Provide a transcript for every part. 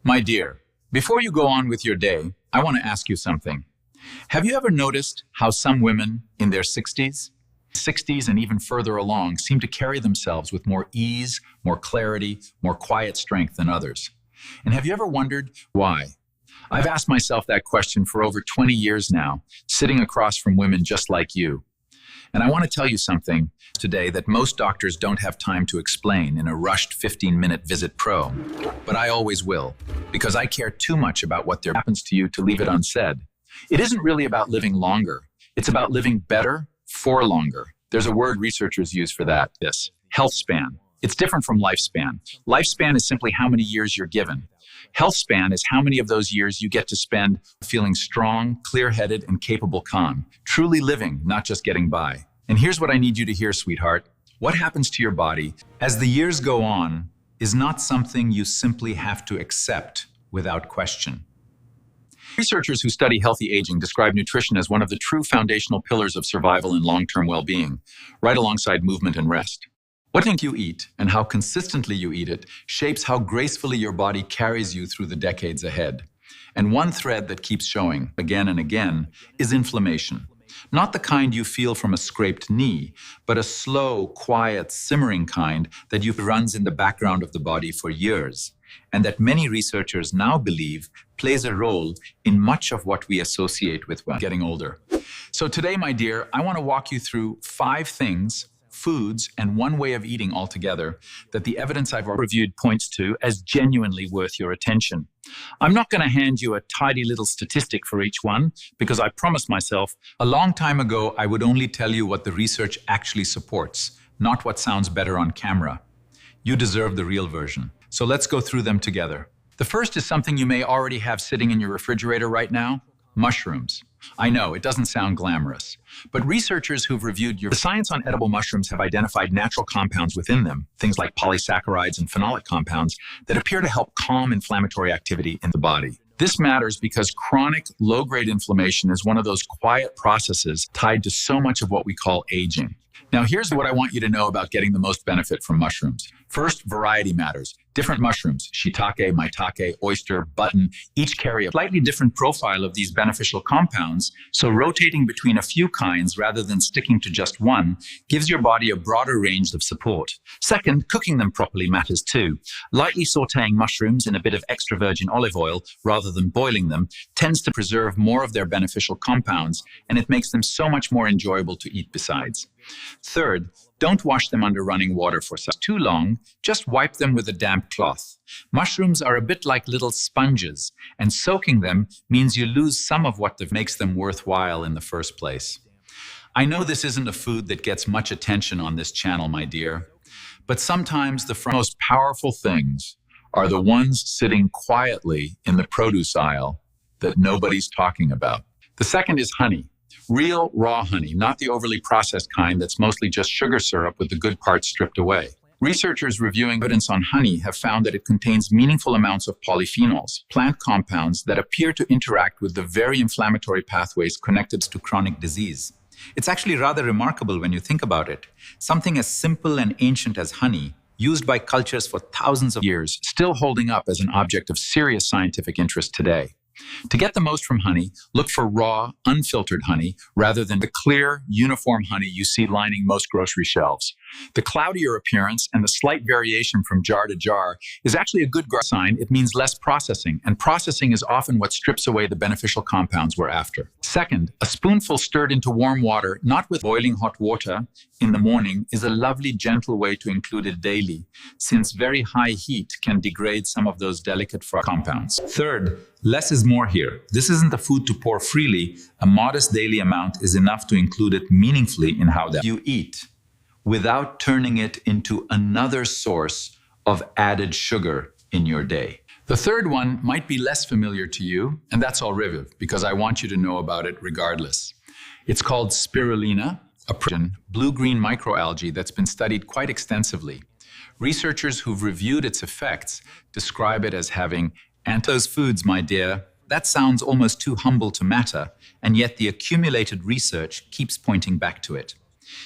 My dear, before you go on with your day, I want to ask you something. Have you ever noticed how some women in their 60s and even further along seem to carry themselves with more ease, more clarity, more quiet strength than others? And have you ever wondered why? I've asked myself that question for over 20 years now, sitting across from women just like you. And I want to tell you something today that most doctors don't have time to explain in a rushed 15-minute visit pro. But I always will, because I care too much about what happens to you to leave it unsaid. It isn't really about living longer. It's about living better for longer. There's a word researchers use for that, this health span. It's different from lifespan. Lifespan is simply how many years you're given. Health span is how many of those years you get to spend feeling strong, clear-headed, and capable calm, truly living, not just getting by. And here's what I need you to hear, sweetheart. What happens to your body as the years go on is not something you simply have to accept without question. Researchers who study healthy aging describe nutrition as one of the true foundational pillars of survival and long-term well-being, right alongside movement and rest. What you eat and how consistently you eat it shapes how gracefully your body carries you through the decades ahead. And one thread that keeps showing again and again is inflammation. Not the kind you feel from a scraped knee, but a slow, quiet, simmering kind that runs in the background of the body for years, and that many researchers now believe plays a role in much of what we associate with getting older. So today, my dear, I want to walk you through 5 things, foods, and one way of eating altogether that the evidence I've reviewed points to as genuinely worth your attention. I'm not going to hand you a tidy little statistic for each one, because I promised myself a long time ago I would only tell you what the research actually supports, not what sounds better on camera. You deserve the real version. So let's go through them together. The first is something you may already have sitting in your refrigerator right now: mushrooms. I know, it doesn't sound glamorous, but researchers who've reviewed the science on edible mushrooms have identified natural compounds within them, things like polysaccharides and phenolic compounds, that appear to help calm inflammatory activity in the body. This matters because chronic, low-grade inflammation is one of those quiet processes tied to so much of what we call aging. Now, here's what I want you to know about getting the most benefit from mushrooms. First, variety matters. Different mushrooms, shiitake, maitake, oyster, button, each carry a slightly different profile of these beneficial compounds, so rotating between a few kinds rather than sticking to just one gives your body a broader range of support. Second, cooking them properly matters too. Lightly sautéing mushrooms in a bit of extra virgin olive oil rather than boiling them tends to preserve more of their beneficial compounds, and it makes them so much more enjoyable to eat besides. Third, don't wash them under running water for too long. Just wipe them with a damp cloth. Mushrooms are a bit like little sponges, and soaking them means you lose some of what makes them worthwhile in the first place. I know this isn't a food that gets much attention on this channel, my dear, but sometimes the most powerful things are the ones sitting quietly in the produce aisle that nobody's talking about. The second is honey. Real, raw honey, not the overly processed kind that's mostly just sugar syrup with the good parts stripped away. Researchers reviewing evidence on honey have found that it contains meaningful amounts of polyphenols, plant compounds that appear to interact with the very inflammatory pathways connected to chronic disease. It's actually rather remarkable when you think about it. Something as simple and ancient as honey, used by cultures for thousands of years, still holding up as an object of serious scientific interest today. To get the most from honey, look for raw, unfiltered honey rather than the clear, uniform honey you see lining most grocery shelves. The cloudier appearance and the slight variation from jar to jar is actually a good sign. It means less processing, and processing is often what strips away the beneficial compounds we're after. Second, a spoonful stirred into warm water, not with boiling hot water, in the morning is a lovely, gentle way to include it daily, since very high heat can degrade some of those delicate compounds. Third, less is more here. This isn't a food to pour freely. A modest daily amount is enough to include it meaningfully in how you eat, without turning it into another source of added sugar in your day. The third one might be less familiar to you, and that's all right, because I want you to know about it regardless. It's called spirulina, a blue-green microalgae that's been studied quite extensively. Researchers who've reviewed its effects describe it as having those foods, my dear. That sounds almost too humble to matter, and yet the accumulated research keeps pointing back to it.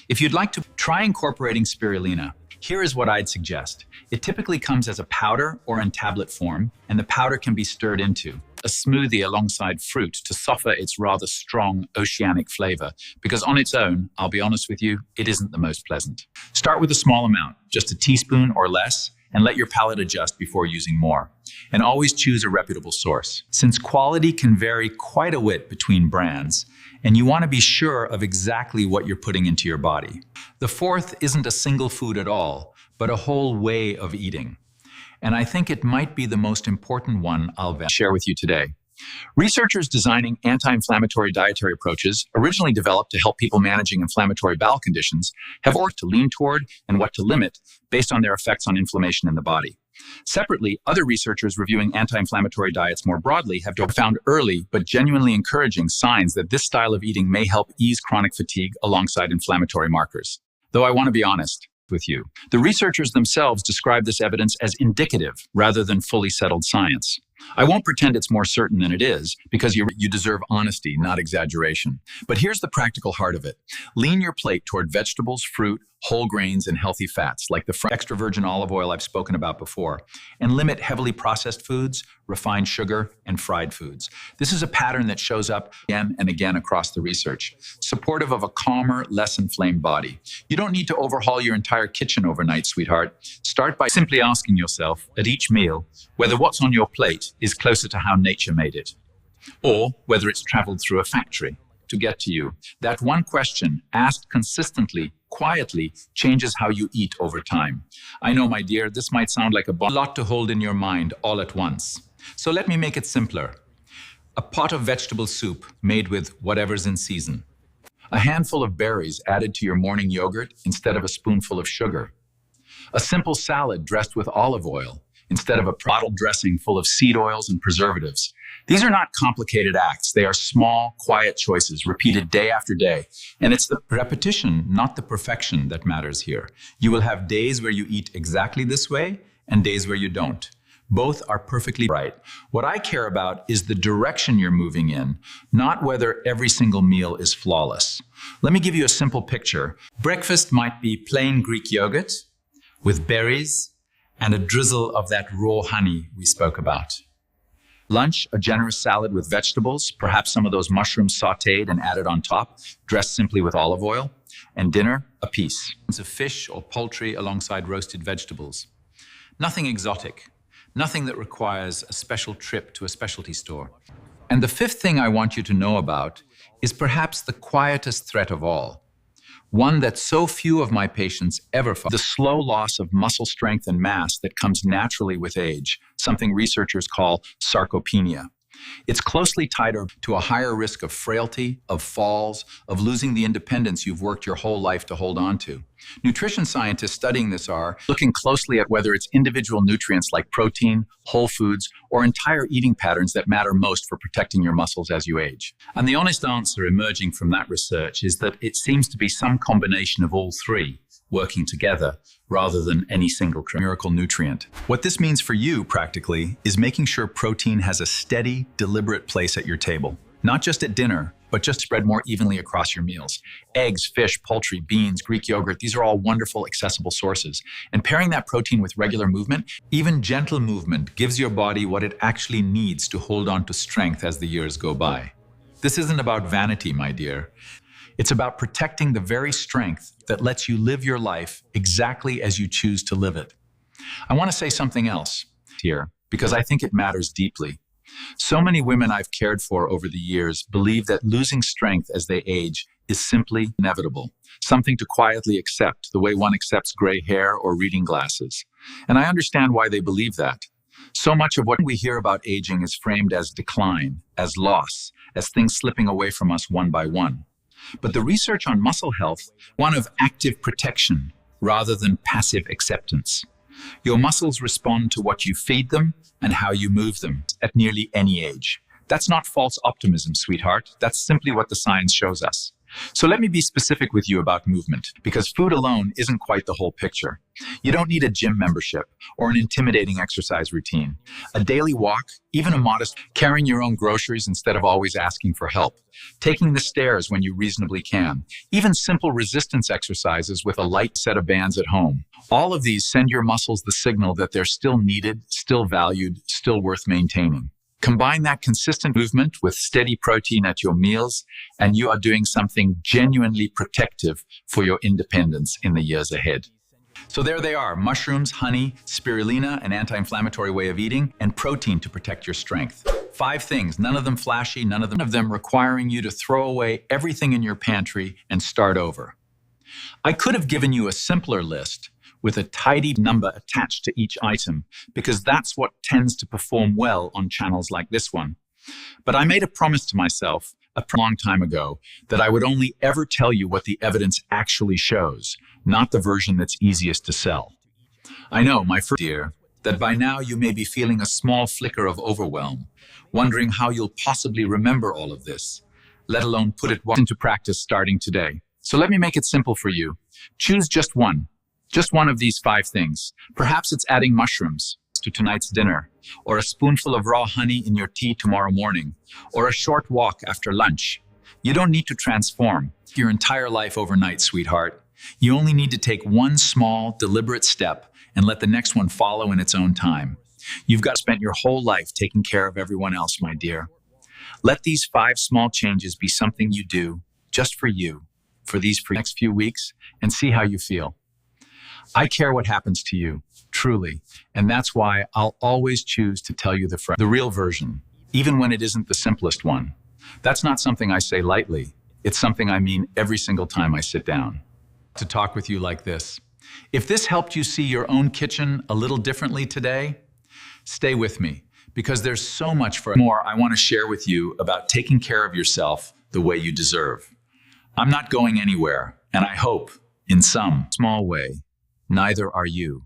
If you'd like to try incorporating spirulina, Here is what I'd suggest. It typically comes as a powder or in tablet form, and the powder can be stirred into a smoothie alongside fruit to soften its rather strong oceanic flavor, because on its own, I'll be honest with you, it isn't the most pleasant. Start with a small amount, just a teaspoon or less, and let your palate adjust before using more. And always choose a reputable source, since quality can vary quite a bit between brands, and you want to be sure of exactly what you're putting into your body. The fourth isn't a single food at all, but a whole way of eating. And I think it might be the most important one I'll share with you today. Researchers designing anti-inflammatory dietary approaches, originally developed to help people managing inflammatory bowel conditions, have worked to lean toward and what to limit based on their effects on inflammation in the body. Separately, other researchers reviewing anti-inflammatory diets more broadly have found early but genuinely encouraging signs that this style of eating may help ease chronic fatigue alongside inflammatory markers. Though I want to be honest with you, the researchers themselves describe this evidence as indicative rather than fully settled science. I won't pretend it's more certain than it is, because you deserve honesty, not exaggeration. But here's the practical heart of it. Lean your plate toward vegetables, fruit, whole grains, and healthy fats, like the extra virgin olive oil I've spoken about before, and limit heavily processed foods, refined sugar, and fried foods. This is a pattern that shows up again and again across the research, supportive of a calmer, less inflamed body. You don't need to overhaul your entire kitchen overnight, sweetheart. Start by simply asking yourself at each meal whether what's on your plate is closer to how nature made it, or whether it's traveled through a factory to get to you. That one question, asked consistently, quietly, changes how you eat over time. I know, my dear, this might sound like a lot to hold in your mind all at once. So let me make it simpler. A pot of vegetable soup made with whatever's in season. A handful of berries added to your morning yogurt instead of a spoonful of sugar. A simple salad dressed with olive oil instead of a bottled dressing full of seed oils and preservatives. These are not complicated acts. They are small, quiet choices repeated day after day. And it's the repetition, not the perfection, that matters here. You will have days where you eat exactly this way and days where you don't. Both are perfectly right. What I care about is the direction you're moving in, not whether every single meal is flawless. Let me give you a simple picture. Breakfast might be plain Greek yogurt with berries and a drizzle of that raw honey we spoke about. Lunch, a generous salad with vegetables, perhaps some of those mushrooms sautéed and added on top, dressed simply with olive oil. And dinner, a piece of fish or poultry alongside roasted vegetables. Nothing exotic, nothing that requires a special trip to a specialty store. And the fifth thing I want you to know about is perhaps the quietest threat of all. One that so few of my patients ever find: the slow loss of muscle strength and mass that comes naturally with age, something researchers call sarcopenia. It's closely tied to a higher risk of frailty, of falls, of losing the independence you've worked your whole life to hold on to. Nutrition scientists studying this are looking closely at whether it's individual nutrients like protein, whole foods, or entire eating patterns that matter most for protecting your muscles as you age. And the honest answer emerging from that research is that it seems to be some combination of all three working together rather than any single miracle nutrient. What this means for you, practically, is making sure protein has a steady, deliberate place at your table. Not just at dinner, but just spread more evenly across your meals. Eggs, fish, poultry, beans, Greek yogurt, these are all wonderful, accessible sources. And pairing that protein with regular movement, even gentle movement, gives your body what it actually needs to hold on to strength as the years go by. This isn't about vanity, my dear. It's about protecting the very strength that lets you live your life exactly as you choose to live it. I want to say something else here, because I think it matters deeply. So many women I've cared for over the years believe that losing strength as they age is simply inevitable, something to quietly accept, the way one accepts gray hair or reading glasses. And I understand why they believe that. So much of what we hear about aging is framed as decline, as loss, as things slipping away from us one by one. But the research on muscle health, one of active protection rather than passive acceptance. Your muscles respond to what you feed them and how you move them at nearly any age. That's not false optimism, sweetheart. That's simply what the science shows us. So let me be specific with you about movement, because food alone isn't quite the whole picture. You don't need a gym membership or an intimidating exercise routine. A daily walk, even a modest, carrying your own groceries instead of always asking for help, taking the stairs when you reasonably can, even simple resistance exercises with a light set of bands at home. All of these send your muscles the signal that they're still needed, still valued, still worth maintaining. Combine that consistent movement with steady protein at your meals, and you are doing something genuinely protective for your independence in the years ahead. So there they are: mushrooms, honey, spirulina, an anti-inflammatory way of eating, and protein to protect your strength. 5 things, none of them flashy, none of them requiring you to throw away everything in your pantry and start over. I could have given you a simpler list with a tidy number attached to each item, because that's what tends to perform well on channels like this one. But I made a promise to myself a long time ago that I would only ever tell you what the evidence actually shows, not the version that's easiest to sell. I know, my first dear, that by now you may be feeling a small flicker of overwhelm, wondering how you'll possibly remember all of this, let alone put it into practice starting today. So let me make it simple for you. Choose just one of these 5 things. Perhaps it's adding mushrooms to tonight's dinner, or a spoonful of raw honey in your tea tomorrow morning, or a short walk after lunch. You don't need to transform your entire life overnight, sweetheart. You only need to take one small, deliberate step and let the next one follow in its own time. You've got to spend your whole life taking care of everyone else, my dear. Let these 5 small changes be something you do just for you, for these next few weeks, and see how you feel. I care what happens to you, truly, and that's why I'll always choose to tell you the real version, even when it isn't the simplest one. That's not something I say lightly. It's something I mean every single time I sit down to talk with you like this. If this helped you see your own kitchen a little differently today, stay with me, because there's so much more I want to share with you about taking care of yourself the way you deserve. I'm not going anywhere, and I hope, in some small way, neither are you.